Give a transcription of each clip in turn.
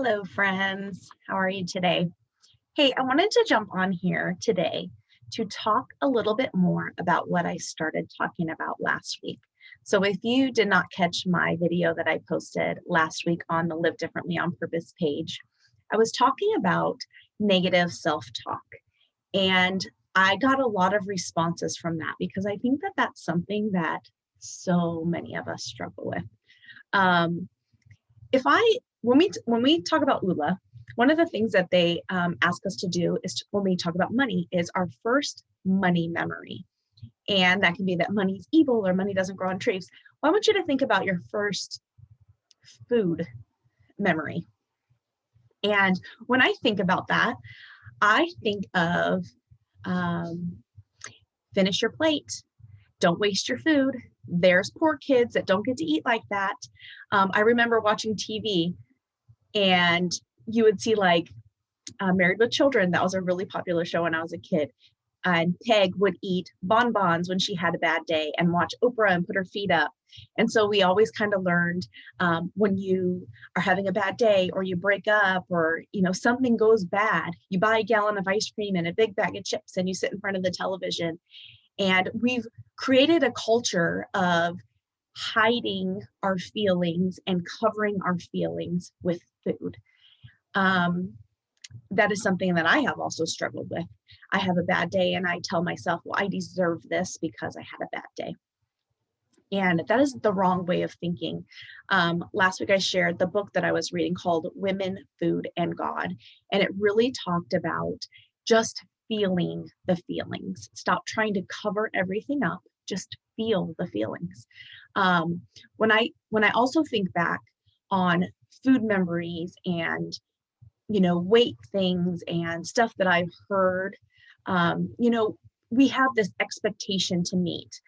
Hello, friends. How are you today? Hey, I wanted to jump on here today to talk a little bit more about what I started talking about last week. So, if you did not catch my video that I posted last week on the Live Differently on Purpose page, I was talking about negative self talk. And I got a lot of responses from that because I think that that's something that so many of us struggle with. Um, if I when we talk about ULA, one of the things that they ask us to do when we talk about money is our first money memory, and that can be that money's evil or money doesn't grow on trees. Well, I want you to think about your first food memory, and when I think about that, I think of um, finish your plate, don't waste your food. There's poor kids that don't get to eat like that. I remember watching TV and you would see like Married with Children. That was a really popular show when I was a kid. And Peg would eat bonbons when she had a bad day and watch Oprah and put her feet up. And so we always kind of learned when you are having a bad day or you break up or something goes bad, you buy a gallon of ice cream and a big bag of chips and you sit in front of the television. And we've created a culture of hiding our feelings and covering our feelings with food. That is something that I have also struggled with. I have a bad day and I tell myself, well, I deserve this because I had a bad day. And that is the wrong way of thinking. Last week I shared the book that I was reading called Women, Food, and God. And it really talked about just feeling the feelings. Stop trying to cover everything up. Just feel the feelings. When I also think back on food memories and weight things and stuff that I've heard, we have this expectation to meet.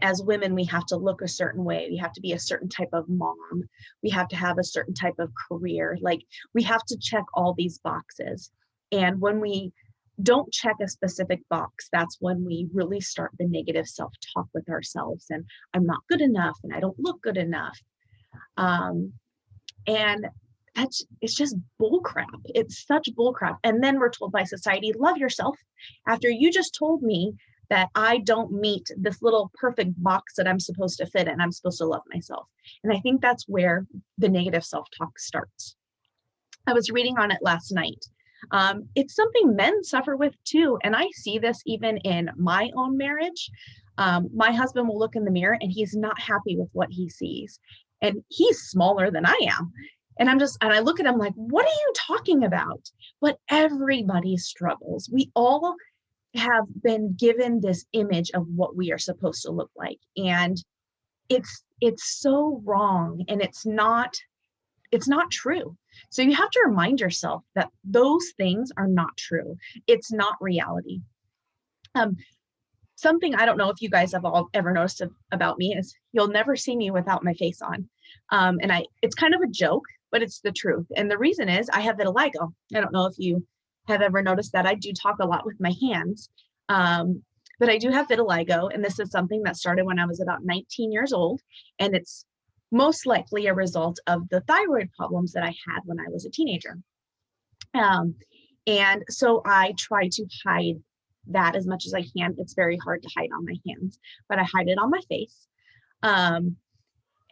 As women, we have to look a certain way. We have to be a certain type of mom. We have to have a certain type of career. Like we have to check all these boxes. And when we don't check a specific box, that's when we really start the negative self-talk with ourselves. And I'm not good enough and I don't look good enough. And it's just bull crap. It's such bull crap. And then we're told by society, love yourself. After you just told me that I don't meet this little perfect box that I'm supposed to fit in, I'm supposed to love myself. And I think that's where the negative self-talk starts. I was reading on it last night. It's something men suffer with too. And I see this even in my own marriage. My husband will look in the mirror and he's not happy with what he sees. And he's smaller than I am. And I look at him like, what are you talking about? But everybody struggles. We all have been given this image of what we are supposed to look like. And it's so wrong and it's not true. So you have to remind yourself that those things are not true. It's not reality. Something I don't know if you guys have all ever noticed about me is you'll never see me without my face on. It's kind of a joke, but it's the truth. And the reason is I have vitiligo. I don't know if you have ever noticed that I do talk a lot with my hands, but I do have vitiligo. And this is something that started when I was about 19 years old. And it's most likely a result of the thyroid problems that I had when I was a teenager. And so I try to hide that as much as I can. It's very hard to hide on my hands, but I hide it on my face. And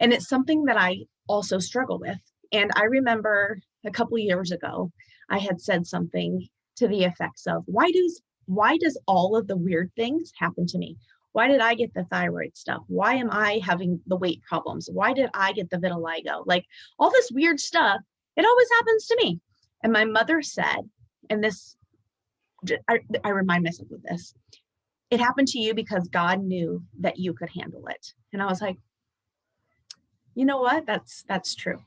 it's something that I also struggle with. And I remember a couple of years ago, I had said something to the effects of, why does all of the weird things happen to me? Why did I get the thyroid stuff? Why am I having the weight problems? Why did I get the vitiligo? Like all this weird stuff, it always happens to me. And my mother said, and this, I remind myself of this, it happened to you because God knew that you could handle it. And I was like, you know what? That's true.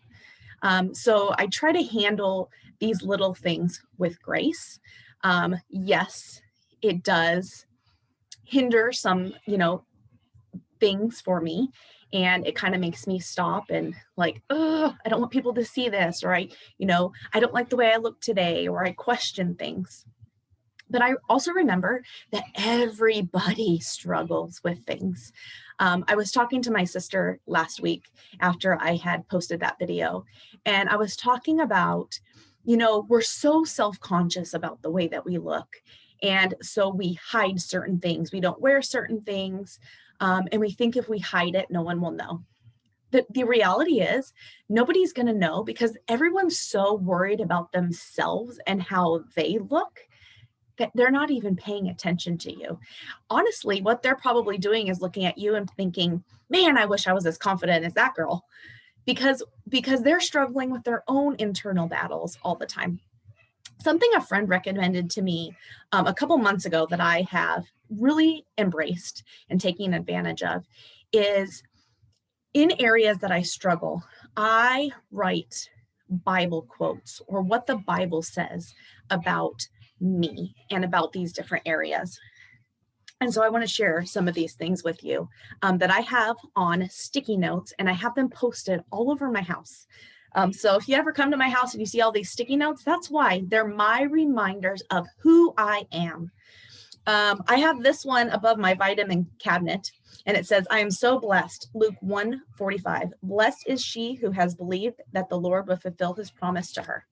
So I try to handle these little things with grace. Yes, it does hinder some, things for me. And it kind of makes me stop and like, oh, I don't want people to see this, or I don't like the way I look today, or I question things. But I also remember that everybody struggles with things. I was talking to my sister last week after I had posted that video, and I was talking about, we're so self-conscious about the way that we look. And so we hide certain things. We don't wear certain things. And we think if we hide it, no one will know. The reality is nobody's going to know because everyone's so worried about themselves and how they look that they're not even paying attention to you. Honestly, what they're probably doing is looking at you and thinking, man, I wish I was as confident as that girl, because they're struggling with their own internal battles all the time. Something a friend recommended to me a couple months ago that I have really embraced and taking advantage of is in areas that I struggle, I write Bible quotes or what the Bible says about me and about these different areas. And so I want to share some of these things with you that I have on sticky notes, and I have them posted all over my house. So if you ever come to my house and you see all these sticky notes, that's why they're my reminders of who I am. I have this one above my vitamin cabinet, and it says, I am so blessed. Luke 1:45. Blessed is she who has believed that the Lord will fulfill his promise to her.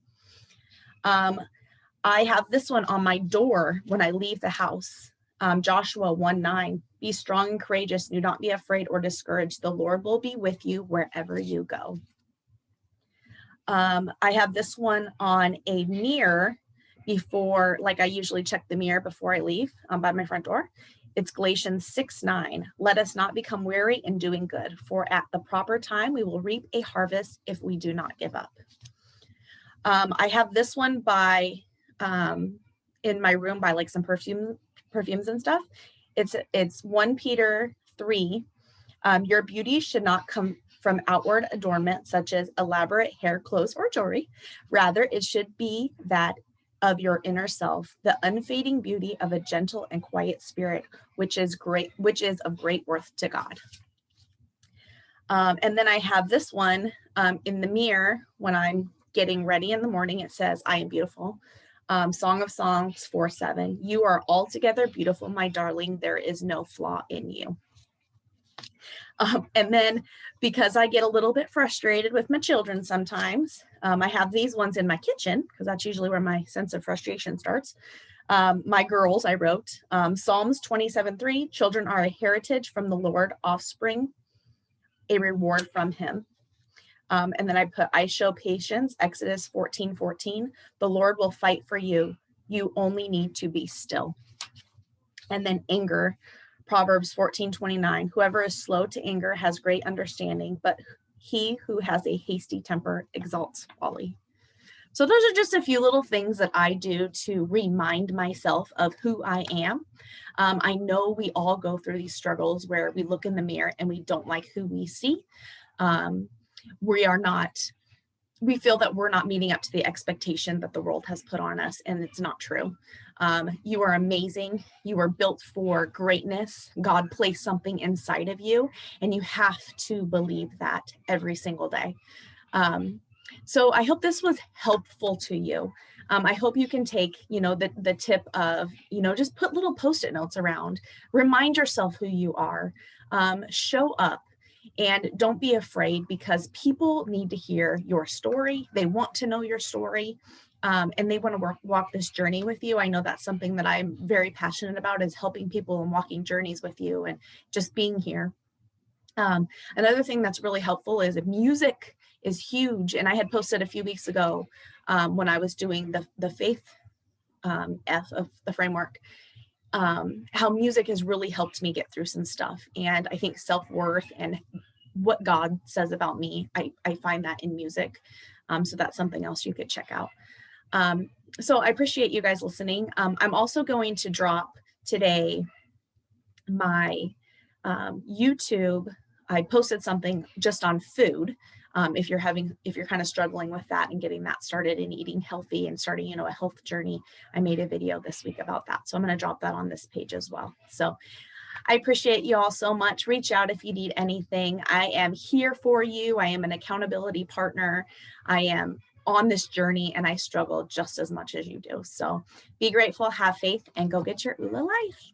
I have this one on my door when I leave the house. Joshua 1:9. Be strong and courageous. Do not be afraid or discouraged. The Lord will be with you wherever you go. I have this one on a mirror before, like I usually check the mirror before I leave by my front door. It's Galatians 6:9. Let us not become weary in doing good, for at the proper time we will reap a harvest if we do not give up. I have this one by in my room by like some perfumes and stuff. It's 1 Peter 3. Your beauty should not come from outward adornment such as elaborate hair, clothes, or jewelry. Rather, it should be that of your inner self, the unfading beauty of a gentle and quiet spirit, which is of great worth to God. And then I have this one in the mirror when I'm getting ready in the morning. It says, I am beautiful. Song of Songs 4:7. You are altogether beautiful, my darling. There is no flaw in you. And then because I get a little bit frustrated with my children sometimes, I have these ones in my kitchen because that's usually where my sense of frustration starts. My girls, I wrote Psalms 27:3. Children are a heritage from the Lord, offspring, a reward from him. And then I put, I show patience, Exodus 14:14. The Lord will fight for you. You only need to be still. And then anger, Proverbs 14:29. Whoever is slow to anger has great understanding, but he who has a hasty temper exalts folly. So those are just a few little things that I do to remind myself of who I am. I know we all go through these struggles where we look in the mirror and we don't like who we see. We feel that we're not meeting up to the expectation that the world has put on us, and it's not true. You are amazing. You are built for greatness. God placed something inside of you, and you have to believe that every single day. So I hope this was helpful to you. I hope you can take, the tip of, just put little Post-it notes around, remind yourself who you are, show up. And don't be afraid, because people need to hear your story. They want to know your story, and they want to walk this journey with you. I know that's something that I'm very passionate about, is helping people and walking journeys with you and just being here. Another thing that's really helpful is music is huge. And I had posted a few weeks ago when I was doing the faith F of the framework, how music has really helped me get through some stuff. And I think self-worth and what God says about me, I find that in music. So that's something else you could check out. So I appreciate you guys listening. I'm also going to drop today my YouTube. I posted something just on food. If you're kind of struggling with that and getting that started and eating healthy and starting, a health journey, I made a video this week about that. So I'm going to drop that on this page as well. So I appreciate you all so much. Reach out if you need anything. I am here for you. I am an accountability partner. I am on this journey and I struggle just as much as you do. So be grateful, have faith, and go get your ULA life.